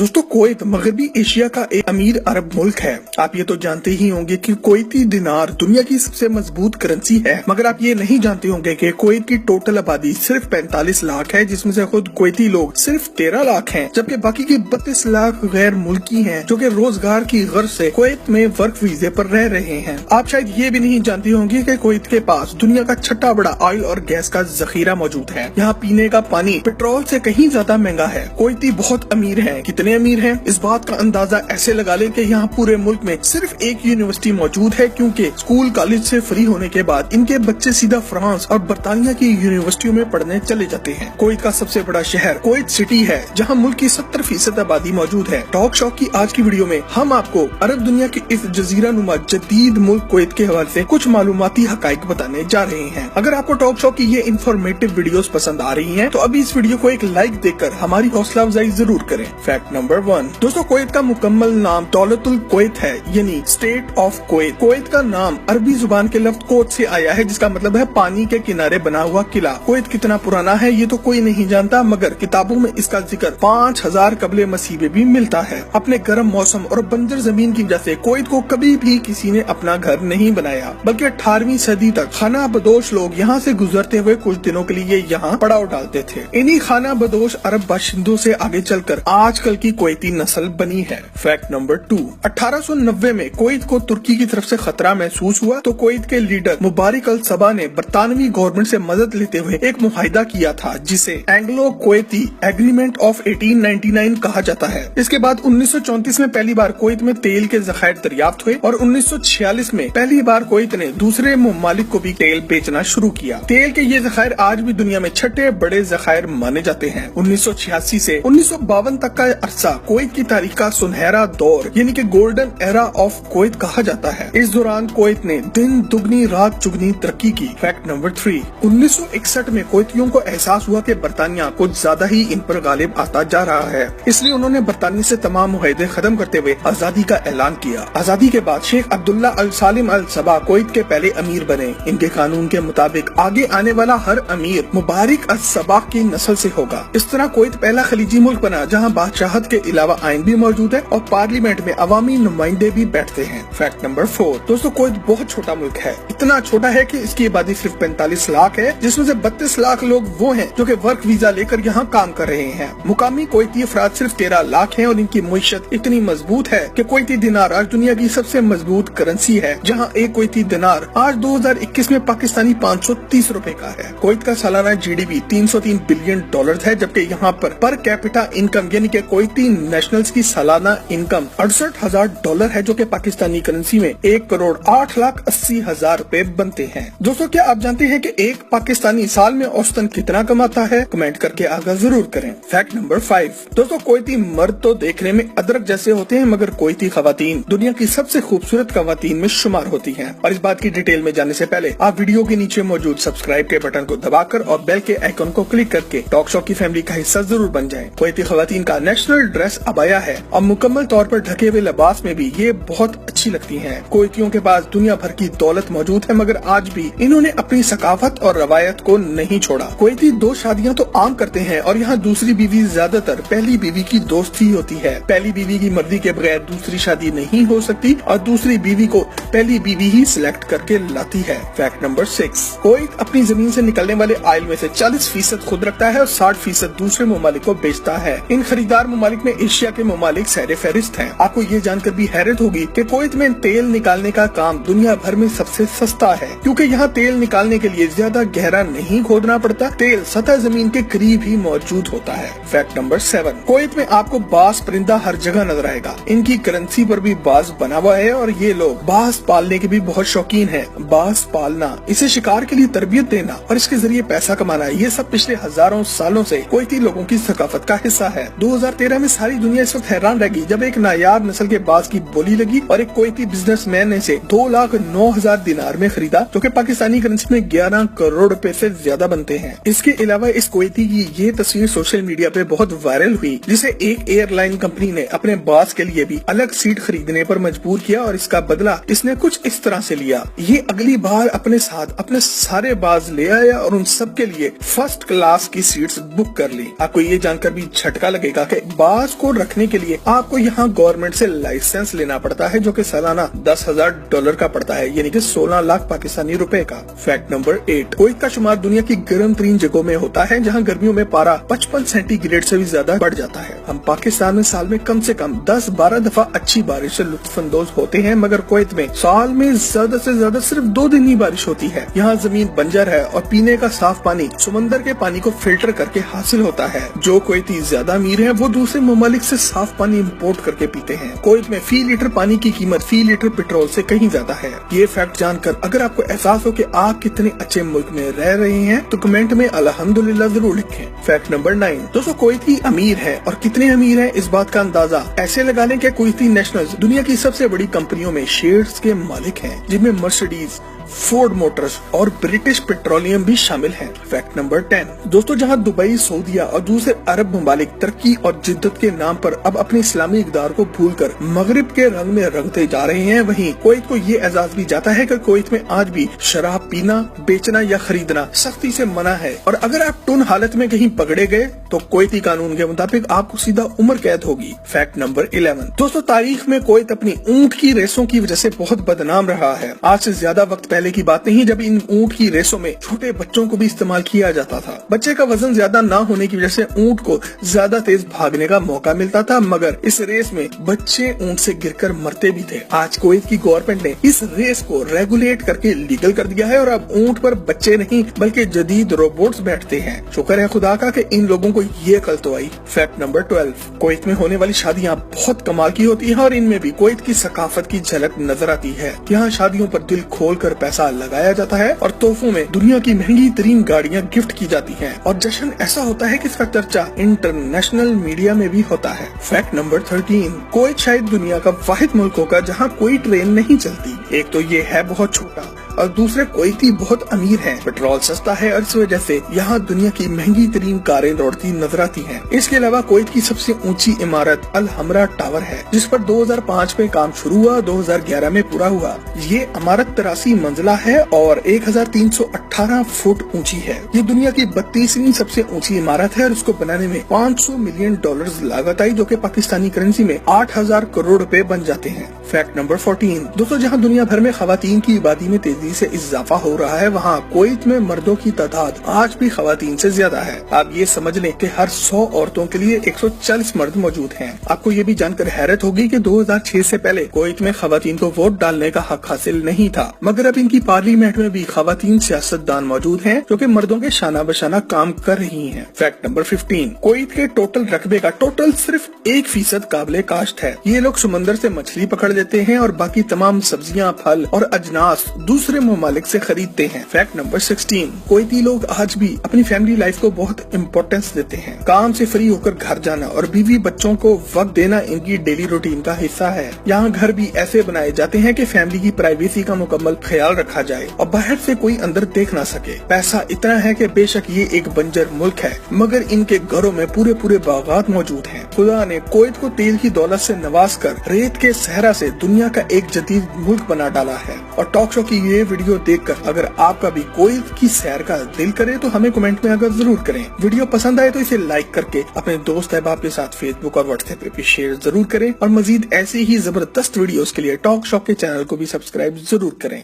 दोस्तों कुवैत मगरबी एशिया का एक अमीर अरब मुल्क है। आप ये तो जानते ही होंगे कि कुवैती दिनार दुनिया की सबसे मजबूत करेंसी है, मगर आप ये नहीं जानते होंगे कि कुवैत की टोटल आबादी सिर्फ 45 लाख है, जिसमें से खुद कुवैती लोग सिर्फ 13 लाख हैं, जबकि बाकी की 32 लाख गैर मुल्की हैं जो कि रोजगार की गर्ज से कुवैत में वर्क वीजे पर रह रहे हैं। आप शायद ये भी नहीं जानते होंगे कि कुवैत के पास दुनिया का छठा बड़ा ऑयल और गैस का जखीरा मौजूद है। यहाँ पीने का पानी पेट्रोल से कहीं ज्यादा महंगा है। कुवैती बहुत अमीर है। कितने अमीर हैं इस बात का अंदाजा ऐसे लगा लें कि यहाँ पूरे मुल्क में सिर्फ एक यूनिवर्सिटी मौजूद है, क्योंकि स्कूल कॉलेज से फ्री होने के बाद इनके बच्चे सीधा फ्रांस और बरतानिया की यूनिवर्सिटियों में पढ़ने चले जाते हैं। कुवैत का सबसे बड़ा शहर कुवैत सिटी है, जहाँ मुल्क की 70% आबादी मौजूद है। टॉक शॉक की आज की वीडियो में हम आपको अरब दुनिया के इस जजीरा नुमा जदीद मुल्क कुवैत के हवाले से कुछ मालूमाती हकाइक बताने जा रहे हैं। अगर आपको टॉक शॉक की ये इन्फॉर्मेटिव वीडियोस पसंद आ रही हैं, तो अभी इस वीडियो को एक लाइक देकर हमारी हौसला अफजाई जरूर करें। फैक्ट नंबर 1, दोस्तों कुवैत का मुकम्मल नाम दौलतुल कुवैत है, यानी स्टेट ऑफ कुवैत। कुवैत का नाम अरबी जुबान के लफ्ज कोत से आया है, जिसका मतलब है पानी के किनारे बना हुआ किला। कुवैत कितना पुराना है ये तो कोई नहीं जानता, मगर किताबों में इसका जिक्र 5000 कबले मसीह में भी मिलता है। अपने गर्म मौसम और बंजर जमीन की वजह से कुवैत को कभी भी किसी ने अपना घर नहीं बनाया, बल्कि 18वीं सदी तक खाना बदोश लोग यहाँ से गुजरते हुए कुछ दिनों के लिए यहाँ पड़ाव डालते थे। इन्हीं खाना बदोश अरब बाशिंदों से आगे चलकर आजकल की कुवैती नस्ल बनी है। फैक्ट नंबर 2, 1890 में कुवैत को तुर्की की तरफ से खतरा महसूस हुआ तो कुवैत के लीडर मुबारक अल सबा ने बरतानवी गवर्नमेंट से मदद लेते हुए एक मुआहिदा किया था, जिसे एंग्लो कुवैती एग्रीमेंट ऑफ 1899 कहा जाता है। इसके बाद 1934 में पहली बार कुवैत में तेल के जखायर दरियाफ्त हुए और 1946 में पहली बार कुवैत ने दूसरे ममालिक को भी तेल बेचना शुरू किया। तेल के ये जखायर आज भी दुनिया में छठे बड़े जखायर माने जाते हैं। 1986 से 1952 तक का अरसा कुवैत की तारीख का सुनहरा दौर यानी कि गोल्डन एरा ऑफ कुवैत कहा जाता है। इस दौरान कुवैत ने दिन दुगनी रात चुगनी तरक्की की। फैक्ट नंबर 3, 1961 में कुवैतियों को एहसास हुआ कि बरतानिया कुछ ज्यादा ही इन पर गालिब आता जा रहा है, इसलिए उन्होंने बरतानिया से तमाम मुआहदे खत्म करते हुए आजादी का ऐलान किया। आजादी के बाद शेख अब्दुल्ला अल सालिम अल सबा कुवैत के पहले अमीर बने। इनके कानून के मुताबिक आगे आने वाला हर अमीर मुबारक अल सबा की नस्ल से होगा। इस तरह कुवैत पहला खलीजी मुल्क बना जहाँ बादशाहत के अलावा आइन भी मौजूद है और पार्लियामेंट में अवामी नुमाइंदे भी बैठते हैं। फैक्ट नंबर 4, दोस्तों कुवैत बहुत छोटा मुल्क है। इतना छोटा है कि इसकी आबादी सिर्फ 45 लाख है, जिसमें से 32 लाख लोग वो हैं जो कि वर्क वीजा लेकर यहाँ काम कर रहे हैं। मुकामी कुवैती अफराद सिर्फ 13 लाख हैं और इनकी मुईशत इतनी मजबूत है कि कुवैती दिनार आज दुनिया की सबसे मजबूत करेंसी है, जहाँ एक कुवैती दिनार आज 2021 में पाकिस्तानी 530 रुपए का है। कुवैत का सालाना GDP 303 बिलियन डॉलर है, जबकि यहाँ पर कैपिटा इनकम यानी कि कुवैती नेशनल्स की सालाना इनकम $68,000 है, जो कि पाकिस्तानी करेंसी में 1,08,80,000 रुपए बनते हैं। दोस्तों क्या आप जानते हैं कि एक पाकिस्तानी साल में औसतन कितना कमाता है? कमेंट करके आगाह जरूर करें। फैक्ट नंबर 5, दोस्तों कुवैती मर्द तो देखने में अदरक जैसे होते हैं, मगर कुवैती खवातीन दुनिया की सबसे खूबसूरत खवातीन में शुमार होती हैं। और इस बात की डिटेल में जाने से पहले आप वीडियो के नीचे मौजूद सब्सक्राइब के बटन को दबाकर और बेल के आइकन को क्लिक करके टॉक शॉक की फैमिली का हिस्सा जरूर बन जाएं। कुवैती खवातीन का नेशनल ड्रेस अबाया है और मुकम्मल तौर पर ढके हुए लिबास में भी ये बहुत अच्छी लगती हैं। कुवैतियों के पास दुनिया भर की दौलत मौजूद है, मगर आज भी इन्होंने अपनी सकाफत और रवायत को नहीं छोड़ा। कुवैती 2 शादियां तो आम करते हैं और यहाँ दूसरी बीवी ज्यादातर पहली बीवी की दोस्त ही होती है। पहली बीवी की मर्जी के बगैर दूसरी शादी नहीं हो सकती और दूसरी बीवी को पहली बीवी ही सिलेक्ट करके लाती है। फैक्ट नंबर 6, कुवैत अपनी जमीन से निकलने वाले ऑयल में से 40% खुद रखता है और 60% दूसरे ममालिक को बेचता है। इन खरीदार ममालिक में एशिया के ममालिक सर फहरिस्त हैं। आपको ये जानकर भी हैरत होगी कि कुवैत में तेल निकालने का काम दुनिया भर में सबसे सस्ता है, क्योंकि यहाँ तेल निकालने के लिए ज्यादा गहरा नहीं खोदना पड़ता। तेल सतह जमीन के करीब ही मौजूद होता है। फैक्ट नंबर 7, कुवैत में आपको बाज परिंदा हर जगह नजर आएगा। इनकी करेंसी पर भी बाज बना हुआ है और ये लोग बाज पालने के भी बहुत शौकीन है। बाज पालना, इसे शिकार के लिए तरबियत देना और इसके जरिए पैसा कमाना, ये सब पिछले हजारों सालों से कुवैती लोगों की सकाफत का हिस्सा है। 2013 में सारी दुनिया इस वक्त हैरान रह गई जब एक नायाब नस्ल के बाज की बोली लगी और एक कुवैती बिजनेसमैन ने इसे 2,09,000 दिनार में खरीदा, जो कि पाकिस्तानी करेंसी में 11 करोड़ रुपए से ज्यादा बनते हैं। इसके अलावा इस कुवैती की ये तस्वीर सोशल मीडिया पे बहुत वायरल हुई, जिसे एक एयरलाइन कंपनी ने अपने बाज के लिए भी अलग सीट खरीदने पर मजबूर किया और इसका बदला इसने कुछ इस तरह से लिया। ये अगली बार अपने साथ अपने सारे बाज ले आया और उन सब के लिए फर्स्ट क्लास की सीट्स बुक कर ली। आपको ये जानकर भी झटका लगेगा कि बाज जहाज को रखने के लिए आपको यहाँ गवर्नमेंट से लाइसेंस लेना पड़ता है, जो कि सालाना $10,000 का पड़ता है, यानी कि 16 लाख पाकिस्तानी रुपए का। फैक्ट नंबर 8, कुवैत का शुमार दुनिया की गर्म तरीन जगहों में होता है, जहाँ गर्मियों में पारा 55 सेंटीग्रेड से भी ज्यादा बढ़ जाता है। हम पाकिस्तान में साल में कम से कम 10-12 दफा अच्छी बारिश से लुत्फानंदोज होते हैं, मगर कुवैत में साल में ज्यादा से ज्यादा सिर्फ 2 दिन ही बारिश होती है। यहाँ जमीन बंजर है और पीने का साफ पानी समंदर के पानी को फिल्टर करके हासिल होता है। जो कुवैती ज्यादा अमीर है वो दूसरे ममालिक से साफ पानी इम्पोर्ट करके पीते हैं। कुवैत में फी लीटर पानी की कीमत फी लीटर पेट्रोल से कहीं ज्यादा है। ये फैक्ट जानकर अगर आपको एहसास हो कि आप कितने अच्छे मुल्क में रह रहे हैं तो कमेंट में अल्हम्दुलिल्लाह जरूर लिखें। फैक्ट नंबर 9, दोस्तों कुवैती अमीर है और कितने अमीर है इस बात का अंदाजा ऐसे लगा लें कि कुवैती नेशनल्स दुनिया की सबसे बड़ी कंपनियों में शेयर्स के मालिक हैं, जिनमें मर्सिडीज, फोर्ड मोटर्स और ब्रिटिश पेट्रोलियम भी शामिल हैं। फैक्ट नंबर 10, दोस्तों जहां दुबई, सऊदीया और दूसरे अरब ममालिक तरक्की और जिद्दत के नाम पर अब अपने इस्लामी इक़दार को भूलकर मगरिब के रंग में रंगते जा रहे हैं, वहीं कुवैत को ये एजाज भी जाता है कि कुवैत में आज भी शराब पीना, बेचना या खरीदना सख्ती से मना है, और अगर आप टुन हालत में कहीं पकड़े गए तो कुवैती कानून के मुताबिक आपको सीधा उम्र कैद होगी। फैक्ट नंबर 11, दोस्तों तारीख में कुवैत अपनी ऊंट की रेसों की वजह से बहुत बदनाम रहा है। आज से ज्यादा वक्त पहले की बात नहीं जब इन ऊंट की रेसों में छोटे बच्चों को भी इस्तेमाल किया जाता था। बच्चे का वजन ज्यादा ना होने की वजह से ऊंट को ज्यादा तेज भागने का मौका मिलता था, मगर इस रेस में बच्चे ऊंट से गिरकर मरते भी थे। आज कुवैत की गवर्नमेंट ने इस रेस को रेगुलेट करके लीगल कर दिया है और अब ऊंट पर बच्चे नहीं बल्कि जदीद रोबोट्स बैठते हैं। शुक्र है खुदा का कि इन लोगों को ये अकल तो आई। फैक्ट नंबर 12, कुवैत में होने वाली शादियाँ बहुत कमाल की होती है और इनमें भी कुवैत की सकाफत की झलक नजर आती है। यहाँ शादियों पर दिल खोल कर पैसा लगाया जाता है और तोहफों में दुनिया की महंगी तरीन गाड़ियाँ गिफ्ट की जाती हैं और जश्न ऐसा होता है कि इसका चर्चा इंटरनेशनल मीडिया में भी होता है। फैक्ट नंबर 13, कुवैत शायद दुनिया का वाहिद मुल्क होगा जहाँ कोई ट्रेन नहीं चलती। एक तो ये है बहुत छोटा और दूसरे कुवैती बहुत अमीर हैं। पेट्रोल सस्ता है और इस वजह से यहाँ दुनिया की महंगी तरीन कारें दौड़ती नजर आती हैं। इसके अलावा कुवैत की सबसे ऊंची इमारत अल हमरा टावर है, जिस पर 2005 में काम शुरू हुआ, 2011 में पूरा हुआ। ये इमारत 83 मंजिला है और 1318 फुट ऊंची है। ये दुनिया की 32वीं सबसे ऊंची इमारत है और इसको बनाने में $500 मिलियन लागत आई, जो कि पाकिस्तानी करेंसी में 8,000 करोड़ रुपए बन जाते हैं। फैक्ट नंबर 14, दोस्तों जहाँ दुनिया भर में खवातीन की आबादी में तेजी से इजाफा हो रहा है, वहाँ कुवैत में मर्दों की तादाद आज भी खवातीन से ज्यादा है। आप ये समझ लें कि हर 100 औरतों के लिए 140 मर्द मौजूद हैं। आपको ये भी जानकर हैरत होगी कि 2006 से पहले कुवैत में खवातीन को वोट डालने का हक हासिल नहीं था, मगर अब इनकी पार्लियामेंट में भी खवातीन सियासतदान मौजूद हैं जो कि मर्दों के शाना बशाना काम कर रही हैं। फैक्ट नंबर 15, कुवैत के टोटल रकबे का टोटल सिर्फ 1% काबिले काश्त है। ये लोग समंदर से मछली पकड़ लेते हैं और बाकी तमाम सब्जियां, फल और अजनास दूसरे ममालिक से खरीदते हैं। फैक्ट नंबर 16, कुवैती लोग आज भी अपनी फैमिली लाइफ को बहुत इम्पोर्टेंस देते हैं। काम से फ्री होकर घर जाना और बीवी बच्चों को वक्त देना इनकी डेली रूटीन का हिस्सा है। यहाँ घर भी ऐसे बनाए जाते हैं कि फैमिली की प्राइवेसी का मुकम्मल ख्याल रखा जाए और बाहर से कोई अंदर देख ना सके। पैसा इतना है कि बेशक ये एक बंजर मुल्क है, मगर इनके घरों में पूरे पूरे बागात मौजूद हैं। खुदा ने कुवैत को तेल की दौलत से नवाज कर रेत के सहरा से दुनिया का एक जदीद मुल्क बना डाला है। और टॉक शो की ये वीडियो देखकर अगर आपका भी कुवैत की सैर का दिल करे तो हमें कमेंट में अगर जरूर करें। वीडियो पसंद आए तो इसे लाइक करके अपने दोस्त अहबाब के साथ फेसबुक और व्हाट्सएप पे भी शेयर जरूर करें और मजीद ऐसे ही जबरदस्त वीडियोस के लिए टॉक शो के चैनल को भी सब्सक्राइब जरूर करें।